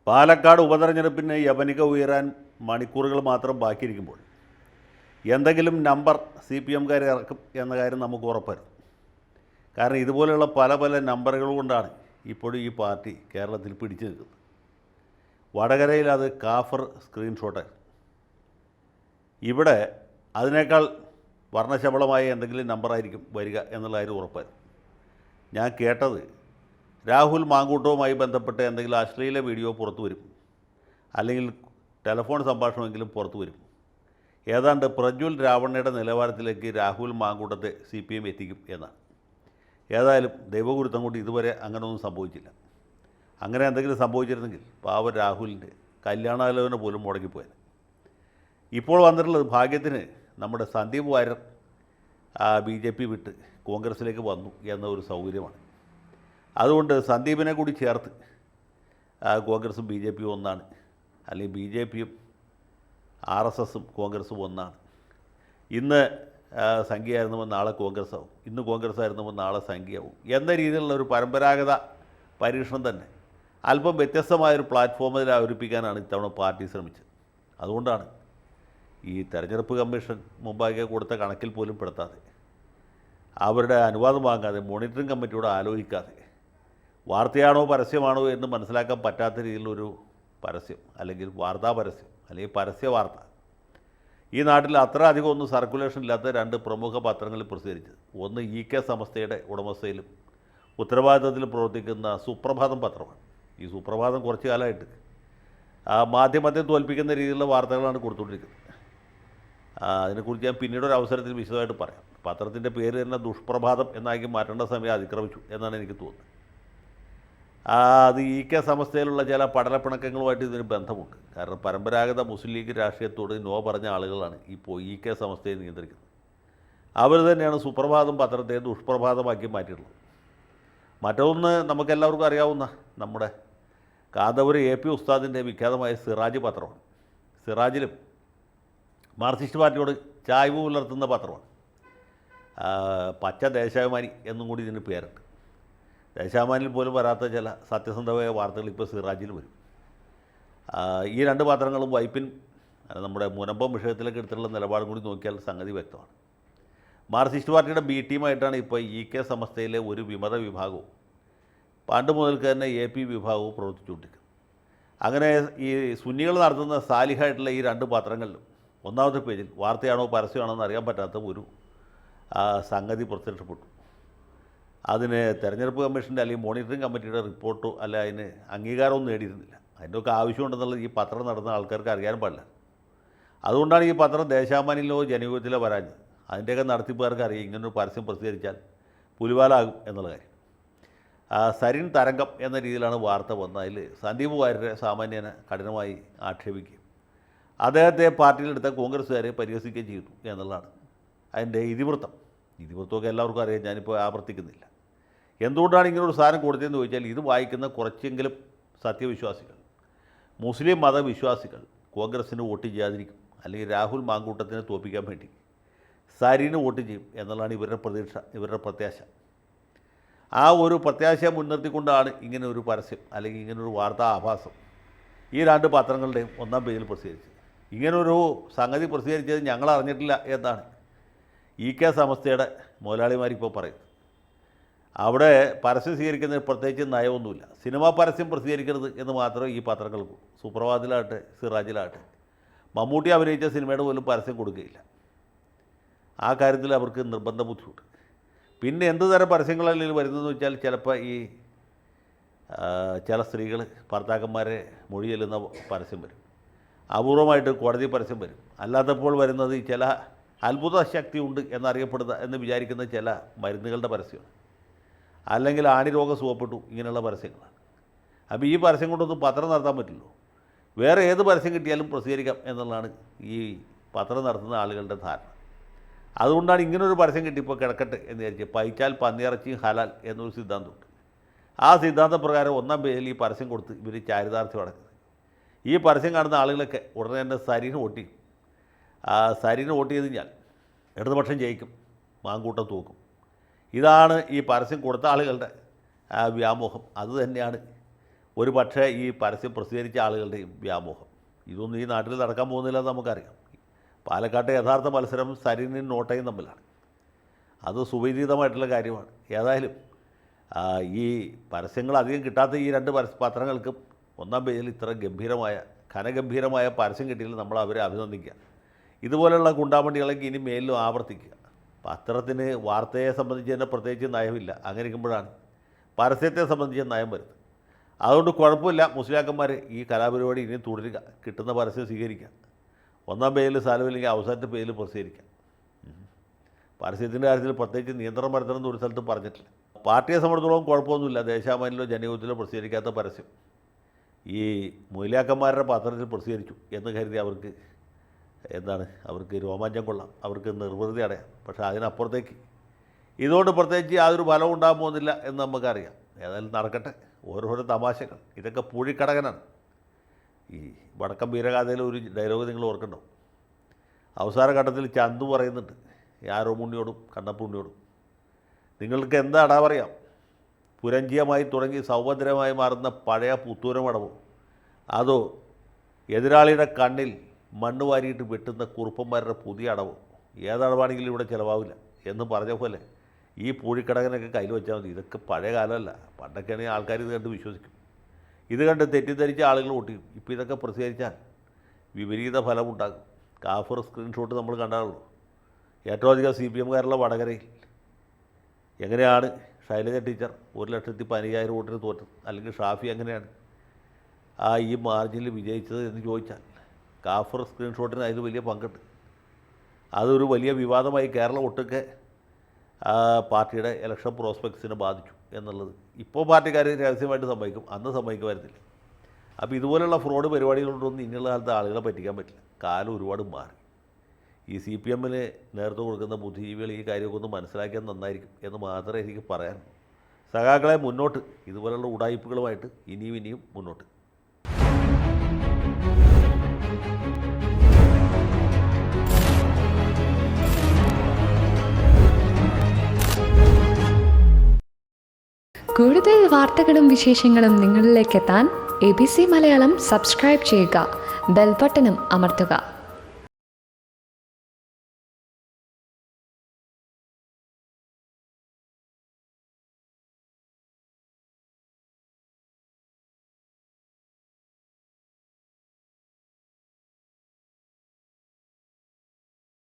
പാലക്കാട് ഉപതെരഞ്ഞെടുപ്പിന് യവനിക ഉയരാൻ മണിക്കൂറുകൾ മാത്രം ബാക്കിയിരിക്കുമ്പോൾ എന്തെങ്കിലും നമ്പർ CPM-കാർ ഇറക്കും എന്ന കാര്യം നമുക്ക് ഉറപ്പായിരുന്നു. കാരണം ഇതുപോലെയുള്ള പല പല നമ്പറുകൾ കൊണ്ടാണ് ഇപ്പോഴും ഈ പാർട്ടി കേരളത്തിൽ പിടിച്ചു നിൽക്കുന്നത്. വടകരയിൽ അത് കാഫർ സ്ക്രീൻഷോട്ടാണ്. ഇവിടെ അതിനേക്കാൾ വർണ്ണശബളമായ എന്തെങ്കിലും നമ്പറായിരിക്കും വരിക എന്നുള്ള കാര്യം ഉറപ്പായിരുന്നു. ഞാൻ കേട്ടത് രാഹുൽ മാങ്കൂട്ടവുമായി ബന്ധപ്പെട്ട് എന്തെങ്കിലും അശ്ലീല വീഡിയോ പുറത്തു വരും, അല്ലെങ്കിൽ ടെലഫോൺ സംഭാഷണമെങ്കിലും പുറത്തു വരും. ഏതാണ്ട് പ്രജ്വൽ രാവണ്ണയുടെ നിലവാരത്തിലേക്ക് രാഹുൽ മാങ്കൂട്ടത്തെ CPM എത്തിക്കും എന്നാണ്. ഏതായാലും ദൈവഗുരുത്തം കൊണ്ട് ഇതുവരെ അങ്ങനെയൊന്നും സംഭവിച്ചില്ല. അങ്ങനെ എന്തെങ്കിലും സംഭവിച്ചിരുന്നെങ്കിൽ പാവ രാഹുലിൻ്റെ കല്യാണാലോചന പോലും മുടങ്ങിപ്പോയത്. ഇപ്പോൾ വന്നിട്ടുള്ളത് ഭാഗ്യത്തിന് നമ്മുടെ സന്ദീപ് വാര്യർ BJP വിട്ട് കോൺഗ്രസ്സിലേക്ക് വന്നു എന്ന ഒരു സൗകര്യമാണ്. അതുകൊണ്ട് സന്ദീപിനെ കൂടി ചേർത്ത് കോൺഗ്രസും BJP-യും ഒന്നാണ്, അല്ലെങ്കിൽ BJP-യും RSS-ഉം കോൺഗ്രസും ഒന്നാണ്. ഇന്ന് സംഖ്യയായിരുന്നപ്പോൾ നാളെ കോൺഗ്രസ്സാവും, ഇന്ന് കോൺഗ്രസ് ആയിരുന്നപ്പോൾ നാളെ സംഖ്യയാവും എന്ന രീതിയിലുള്ള ഒരു പരമ്പരാഗത പരീക്ഷണം തന്നെ അല്പം വ്യത്യസ്തമായൊരു പ്ലാറ്റ്ഫോമിൽ അവതരിപ്പിക്കാനാണ് ഇത്തവണ പാർട്ടി ശ്രമിച്ചത്. അതുകൊണ്ടാണ് ഈ തെരഞ്ഞെടുപ്പ് കമ്മീഷൻ മുമ്പാകെ കൊടുത്ത കണക്കിൽ പോലും പെടുത്താതെ, അവരുടെ അനുവാദം വാങ്ങാതെ, മോണിറ്ററിംഗ് കമ്മിറ്റിയോട് ആലോചിക്കാതെ, വാർത്തയാണോ പരസ്യമാണോ എന്ന് മനസ്സിലാക്കാൻ പറ്റാത്ത രീതിയിലൊരു പരസ്യം, അല്ലെങ്കിൽ വാർത്താ പരസ്യം, അല്ലെങ്കിൽ പരസ്യ വാർത്ത ഈ നാട്ടിൽ അത്ര അധികം ഒന്നും സർക്കുലേഷൻ ഇല്ലാത്ത രണ്ട് പ്രമുഖ പത്രങ്ങളിൽ പ്രസിദ്ധീകരിച്ചത്. ഒന്ന് EK സമസ്തയുടെ ഉടമസ്ഥയിലും ഉത്തരവാദിത്തത്തിലും പ്രവർത്തിക്കുന്ന സുപ്രഭാതം പത്രമാണ്. ഈ സുപ്രഭാതം കുറച്ചു കാലമായിട്ട് മാധ്യമത്തെ തോൽപ്പിക്കുന്ന രീതിയിലുള്ള വാർത്തകളാണ് കൊടുത്തുകൊണ്ടിരിക്കുന്നത്. അതിനെക്കുറിച്ച് ഞാൻ പിന്നീട് ഒരു അവസരത്തിൽ വിശദമായിട്ട് പറയാം. പത്രത്തിൻ്റെ പേര് തന്നെ ദുഷ്പ്രഭാതം എന്നാക്കി മാറ്റേണ്ട സമയം അതിക്രമിച്ചു എന്നാണ് എനിക്ക് തോന്നുന്നത്. അത് EK സമസ്തയിലുള്ള ചില പടലപ്പിണക്കങ്ങളുമായിട്ട് ഇതിന് ബന്ധമുണ്ട്. കാരണം പരമ്പരാഗത മുസ്ലിം ലീഗ് രാഷ്ട്രീയത്തോട് നോ പറഞ്ഞ ആളുകളാണ് ഇപ്പോൾ EK സമസ്തയെ നിയന്ത്രിക്കുന്നത്. അവർ തന്നെയാണ് സുപ്രഭാതം പത്രത്തെ ദുഷ്പ്രഭാതമാക്കി മാറ്റിയിട്ടുള്ളത്. മറ്റൊന്ന് നമുക്കെല്ലാവർക്കും അറിയാവുന്ന നമ്മുടെ കാന്തപുരം AP ഉസ്താദിൻ്റെ വിഖ്യാതമായ സിറാജ് പത്രമാണ്. സിറാജിലും മാർക്സിസ്റ്റ് പാർട്ടിയോട് ചായ്വ് പുലർത്തുന്ന പത്രമാണ്. പച്ച ദേശാഭിമാനി എന്നും കൂടി ഇതിന് പേരുണ്ട്. ദേശാഭിമാനിയിൽ പോലും വരാത്ത ചില സത്യസന്ധമായ വാർത്തകൾ ഇപ്പോൾ സിറാജിൽ വരും. ഈ രണ്ട് പത്രങ്ങളും വൈപ്പിൻ നമ്മുടെ മുനമ്പം വിഷയത്തിലേക്ക് എടുത്തിട്ടുള്ള നിലപാടും കൂടി നോക്കിയാൽ സംഗതി വ്യക്തമാണ്. മാർക്സിസ്റ്റ് പാർട്ടിയുടെ B ടീമായിട്ടാണ് ഇപ്പോൾ EK സമസ്തയിലെ ഒരു വിമത വിഭാഗവും പണ്ട് മുതൽക്ക് തന്നെ AP വിഭാഗവും പ്രവർത്തിച്ചുകൊണ്ടിരിക്കുന്നത്. അങ്ങനെ ഈ സുന്നികൾ നടത്തുന്ന സാലിഹായിട്ടുള്ള ഈ രണ്ട് പത്രങ്ങളിലും ഒന്നാമത്തെ പേജിൽ വാർത്തയാണോ പരസ്യമാണോ എന്ന് അറിയാൻ പറ്റാത്ത ഒരു സംഗതി പ്രത്യക്ഷപ്പെട്ടു. അതിന് തെരഞ്ഞെടുപ്പ് കമ്മീഷൻ്റെ അല്ലെങ്കിൽ മോണിറ്ററിംഗ് കമ്മിറ്റിയുടെ റിപ്പോർട്ടോ അല്ല അതിന് അംഗീകാരമൊന്നും നേടിയിരുന്നില്ല. അതിൻ്റെയൊക്കെ ആവശ്യമുണ്ടെന്നുള്ളത് ഈ പത്രം നടന്ന ആൾക്കാർക്ക് അറിയാൻ പാടില്ല. അതുകൊണ്ടാണ് ഈ പത്രം ദേശാഭിമാനിയിലോ ജനയുഗത്തിലോ വരാഞ്ഞത്. അതിൻ്റെയൊക്കെ നടത്തിപ്പുകാർക്ക് അറിയാം ഇങ്ങനൊരു പരസ്യം പ്രസിദ്ധീകരിച്ചാൽ പുലിവാലാകും എന്നുള്ള കാര്യം. സരിൻ തരംഗം എന്ന രീതിയിലാണ് വാർത്ത വന്നത്. അതിൽ സന്ദീപ് വാര്യരെ സാമാന്യനെ കഠിനമായി ആക്ഷേപിക്കുകയും അദ്ദേഹത്തെ പാർട്ടിയിലെടുത്ത കോൺഗ്രസ്സുകാരെ പരിഹസിക്കുകയും ചെയ്തു എന്നുള്ളതാണ് അതിൻ്റെ ഇതിവൃത്തം. ഇതിവൃത്തമൊക്കെ എല്ലാവർക്കും അറിയാം, ഞാനിപ്പോൾ ആവർത്തിക്കുന്നില്ല. എന്തുകൊണ്ടാണ് ഇങ്ങനൊരു സാധനം കൊടുത്തതെന്ന് ചോദിച്ചാൽ, ഇത് വായിക്കുന്ന കുറച്ചെങ്കിലും സത്യവിശ്വാസികൾ, മുസ്ലിം മതവിശ്വാസികൾ കോൺഗ്രസ്സിന് വോട്ട് ചെയ്യാതിരിക്കും, അല്ലെങ്കിൽ രാഹുൽ മാങ്കൂട്ടത്തിനെ തോൽപ്പിക്കാൻ വേണ്ടി സരിന് വോട്ട് ചെയ്യും എന്നുള്ളതാണ് ഇവരുടെ പ്രതീക്ഷ, ഇവരുടെ പ്രത്യാശ. ആ ഒരു പ്രത്യാശ മുൻനിർത്തിക്കൊണ്ടാണ് ഇങ്ങനെ ഒരു പരസ്യം അല്ലെങ്കിൽ ഇങ്ങനൊരു വാർത്താ ആഭാസം ഈ രണ്ട് പത്രങ്ങളുടെയും ഒന്നാം പേജിൽ പ്രസിദ്ധീകരിച്ചത്. ഇങ്ങനൊരു സംഗതി പ്രസിദ്ധീകരിച്ചത് ഞങ്ങൾ അറിഞ്ഞിട്ടില്ല എന്നാണ് EK സമസ്തയുടെ മുതലാളിമാരിപ്പോൾ പറയുന്നത്. അവിടെ പരസ്യം സ്വീകരിക്കുന്നതിന് പ്രത്യേകിച്ച് നയമൊന്നുമില്ല. സിനിമാ പരസ്യം പ്രസിദ്ധീകരിക്കരുത് എന്ന് മാത്രമേ ഈ പത്രങ്ങൾക്കും, സുപ്രഭാതത്തിലാകട്ടെ സിറാജിലാകട്ടെ, മമ്മൂട്ടി അഭിനയിച്ച സിനിമയുടെ പോലും പരസ്യം കൊടുക്കുകയില്ല. ആ കാര്യത്തിൽ അവർക്ക് നിർബന്ധ ബുദ്ധിമുട്ട്. പിന്നെ എന്ത് തരം പരസ്യങ്ങളിൽ വരുന്നതെന്ന് വെച്ചാൽ, ചിലപ്പോൾ ഈ ചില സ്ത്രീകൾ ഭർത്താക്കന്മാരെ മൊഴി ചെല്ലുന്ന പരസ്യം വരും, അപൂർവമായിട്ട് കോടതി പരസ്യം വരും. അല്ലാത്തപ്പോൾ വരുന്നത് ചില അത്ഭുത ശക്തി ഉണ്ട് എന്നറിയപ്പെടുന്ന എന്ന് വിചാരിക്കുന്ന ചില മരുന്നുകളുടെ പരസ്യമാണ്, അല്ലെങ്കിൽ ആണിരോഗം സുഖപ്പെട്ടു, ഇങ്ങനെയുള്ള പരസ്യങ്ങളാണ്. അപ്പോൾ ഈ പരസ്യം കൊണ്ടൊന്നും പത്രം നടത്താൻ പറ്റില്ലല്ലോ. വേറെ ഏത് പരസ്യം കിട്ടിയാലും പ്രസിദ്ധീകരിക്കാം എന്നുള്ളതാണ് ഈ പത്രം നടത്തുന്ന ആളുകളുടെ ധാരണ. അതുകൊണ്ടാണ് ഇങ്ങനൊരു പരസ്യം കിട്ടിയപ്പോൾ കിടക്കട്ടെ എന്ന് വിചാരിച്ച് പൈച്ചാൽ പന്നിയിറച്ചിയും ഹലാൽ എന്നൊരു സിദ്ധാന്തമുണ്ട്. ആ സിദ്ധാന്തപ്രകാരം ഒന്നാം പേജിൽ ഈ പരസ്യം കൊടുത്ത് ഇവർ ചാരിതാർത്ഥ്യം അടക്കുന്നത്. ഈ പരസ്യം കാണുന്ന ആളുകളൊക്കെ ഉടനെ തന്നെ സരിന് വോട്ട് ചെയ്യും. സരിന് വോട്ട് ചെയ്ത് കഴിഞ്ഞാൽ ഇടതുപക്ഷം ജയിക്കും, മാങ്കൂട്ടം തൂക്കും. ഇതാണ് ഈ പരസ്യം കൊടുത്ത ആളുകളുടെ വ്യാമോഹം. അതുതന്നെയാണ് ഒരു പക്ഷേ ഈ പരസ്യം പ്രസിദ്ധീകരിച്ച ആളുകളുടെയും വ്യാമോഹം. ഇതൊന്നും ഈ നാട്ടിൽ നടക്കാൻ പോകുന്നില്ല എന്ന് നമുക്കറിയാം. പാലക്കാട്ടെ യഥാർത്ഥ മത്സരം സരിനും നോട്ടയും തമ്മിലാണ്. അത് സുവിദിതമായിട്ടുള്ള കാര്യമാണ്. ഏതായാലും ഈ പരസ്യങ്ങൾ അധികം കിട്ടാത്ത ഈ രണ്ട് പത്രങ്ങൾക്കും ഒന്നാം പേജിൽ ഇത്ര ഘനഗംഭീരമായ പരസ്യം കിട്ടിയാൽ നമ്മൾ അവരെ അഭിനന്ദിക്കുക. ഇതുപോലെയുള്ള ഗുണ്ടാമണ്ടികളൊക്കെ ഇനി മേലിലും ആവർത്തിക്കുക. പത്രത്തിന് വാർത്തയെ സംബന്ധിച്ച് തന്നെ പ്രത്യേകിച്ച് നയമില്ല. അങ്ങനെ ഇരിക്കുമ്പോഴാണ് പരസ്യത്തെ സംബന്ധിച്ച് നയം വരുന്നത്. അതുകൊണ്ട് കുഴപ്പമില്ല, മുസ്ലിയാക്കന്മാർ ഈ കലാപരിപാടി ഇനിയും തുടരുക, കിട്ടുന്ന പരസ്യം സ്വീകരിക്കുക. ഒന്നാം പേജിൽ സ്ഥലമില്ലെങ്കിൽ അവസാനത്തെ പേജിൽ പ്രസിദ്ധീകരിക്കുക. പരസ്യത്തിൻ്റെ കാര്യത്തിൽ പ്രത്യേകിച്ച് നിയന്ത്രണം വരുത്തണമെന്ന് ഒരു സ്ഥലത്തും പറഞ്ഞിട്ടില്ല. പാർട്ടിയെ സംബന്ധിച്ചിടത്തോളം കുഴപ്പമൊന്നുമില്ല. ദേശാഭിമാനിയിലോ ജനയുഗത്തിലോ പ്രസിദ്ധീകരിക്കാത്ത പരസ്യം ഈ മുസ്ലിയാക്കന്മാരുടെ പത്രത്തിൽ പ്രസിദ്ധീകരിച്ചു എന്ന് കരുതി അവർക്ക് രോമാഞ്ചം കൊള്ളാം, അവർക്ക് നിർവൃതി അടയാം. പക്ഷേ അതിനപ്പുറത്തേക്ക് ഇതുകൊണ്ട് പ്രത്യേകിച്ച് യാതൊരു ഫലവും ഉണ്ടാകാൻ പോകുന്നില്ല എന്ന് നമുക്കറിയാം. ഏതായാലും നടക്കട്ടെ, ഓരോരോ തമാശകൾ. ഇതൊക്കെ പൂഴിക്കടകനാണ്. ഈ വടക്കം വീരഗാഥയിൽ ഒരു ഡയലോഗ് നിങ്ങൾ ഓർക്കണ്ടോ? അവസാന ഘട്ടത്തിൽ ചന്തു പറയുന്നുണ്ട് യാരോമുണ്ണിയോടും കണ്ണപ്പുണ്ണിയോടും, നിങ്ങൾക്ക് എന്താടാ പറയാം, പുരഞ്ജിയമായി തുടങ്ങി സൗഭദ്രമായി മാറുന്ന പഴയ പുത്തൂരമടവോ, അതോ എതിരാളിയുടെ കണ്ണിൽ മണ്ണ് വാരിയിട്ട് വെട്ടുന്ന കുറുപ്പന്മാരുടെ പുതിയ അടവോ? ഏതടവാണെങ്കിലും ഇവിടെ ചിലവാവില്ല എന്ന് പറഞ്ഞ പോലെ ഈ പൂഴിക്കടകനൊക്കെ കയ്യിൽ വെച്ചാൽ മതി. ഇതൊക്കെ പഴയ കാലമല്ല. പണ്ടൊക്കെയാണെങ്കിൽ ആൾക്കാർ ഇത് കണ്ട് വിശ്വസിക്കും. ഇത് കണ്ട് തെറ്റിദ്ധരിച്ച ആളുകൾ വോട്ടിക്കും. ഇപ്പോൾ ഇതൊക്കെ പ്രസിദ്ധീകരിച്ചാൽ വിപരീത ഫലമുണ്ടാകും. കാഫർ സ്ക്രീൻഷോട്ട് നമ്മൾ കണ്ടാലുള്ളൂ. ഏറ്റവും അധികം CPMകാരുള്ള വടകരയിൽ എങ്ങനെയാണ് ശൈലജ ടീച്ചർ 1,15,000 വോട്ടിന് തോറ്റത്, അല്ലെങ്കിൽ ഷാഫി എങ്ങനെയാണ് ഈ മാർജിനിൽ വിജയിച്ചത് എന്ന് ചോദിച്ചാൽ കാഫർ സ്ക്രീൻഷോട്ടിന് അതിൽ വലിയ പങ്കുണ്ട്. അതൊരു വലിയ വിവാദമായി കേരളം ഒട്ടുക്കെ പാർട്ടിയുടെ ഇലക്ഷൻ പ്രോസ്പെക്ട്സിനെ ബാധിച്ചു എന്നുള്ളത് ഇപ്പോൾ പാർട്ടിക്കാർ രഹസ്യമായിട്ട് സമ്മതിക്കും, അന്ന് സമ്മതിക്കുമായിരുന്നില്ല. അപ്പോൾ ഇതുപോലെയുള്ള ഫ്രോഡ് പരിപാടികളൊന്നും ഇനിയുള്ള കാലത്ത് ആളുകളെ പറ്റിക്കാൻ പറ്റില്ല. കാലം ഒരുപാട് മാറി. ഈ CPMന് നേതൃത്വം കൊടുക്കുന്ന ബുദ്ധിജീവികൾ ഈ കാര്യമൊക്കെ ഒന്ന് മനസ്സിലാക്കിയാൽ നന്നായിരിക്കും എന്ന് മാത്രമേ എനിക്ക് പറയാനുള്ളൂ. സഖാക്കളെ, മുന്നോട്ട് ഇതുപോലെയുള്ള ഉടായിപ്പുകളുമായിട്ട് ഇനിയും മുന്നോട്ട്. കൂടുതൽ വാർത്തകളും വിശേഷങ്ങളും നിങ്ങളിലേക്ക് എത്താൻ ABC മലയാളം സബ്സ്ക്രൈബ് ചെയ്യുക, ബെൽ ബട്ടണും അമർത്തുക.